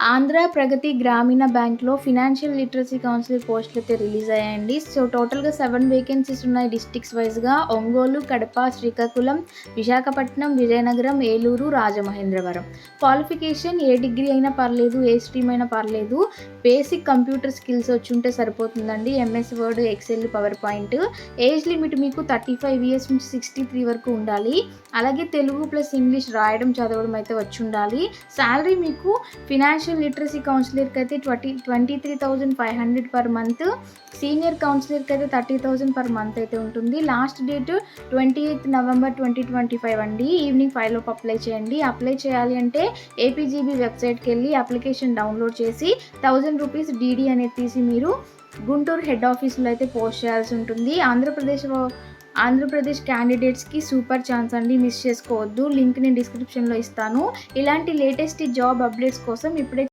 ఆంధ్ర ప్రగతి గ్రామీణ బ్యాంక్‌లో financial literacy counsellor పోస్టులయితే release అయ్యాయండి. సో, టోటల్‌గా 7 వేకెన్సీస్ ఉన్నాయి డిస్ట్రిక్ట్స్ వైస్‌గా. ఒంగోలు, కడప, శ్రీకాకుళం, విశాఖపట్నం, విజయనగరం, ఏలూరు, రాజమహేంద్రవరం. క్వాలిఫికేషన్ ఏ డిగ్రీ అయినా పర్లేదు, ఏ స్ట్రీమ్ అయినా పర్లేదు. బేసిక్ కంప్యూటర్ స్కిల్స్ వచ్చుంటే సరిపోతుందండి. MS Word, Excel, PowerPoint. Age limit మీకు 35 ఇయర్స్ నుంచి 63 వరకు ఉండాలి. అలాగే తెలుగు ప్లస్ ఇంగ్లీష్ రాయడం, చదవడం అయితే వచ్చుండాలి. శాలరీ మీకు ఫినాన్షియల్ లిటరసీ కౌన్సిలర్కి అయితే 23,500 పర్ మంత్, సీనియర్ కౌన్సిలర్కి అయితే 30,000 పర్ మంత్ అయితే ఉంటుంది. లాస్ట్ డేట్ 28 నవంబర్ 2025 అండి. ఈవినింగ్ 5 లోపు అప్లై చేయండి. అప్లై చేయాలి అంటే ఏపీజీబీ వెబ్సైట్కి వెళ్ళి అప్లికేషన్ డౌన్లోడ్ చేసి 1000 రూపీస్ డీడీ అనేది తీసి మీరు గుంటూరు హెడ్ ఆఫీస్లో అయితే పోస్ట్ చేయాల్సి ఉంటుంది. ఆంధ్రప్రదేశ్ క్యాండిడేట్స్కి సూపర్ ఛాన్స్ అండి, మిస్ చేసుకోవద్దు. లింక్ నేను డిస్క్రిప్షన్లో ఇస్తాను. ఇలాంటి లేటెస్ట్ జాబ్ అప్డేట్స్ కోసం ఇప్పుడే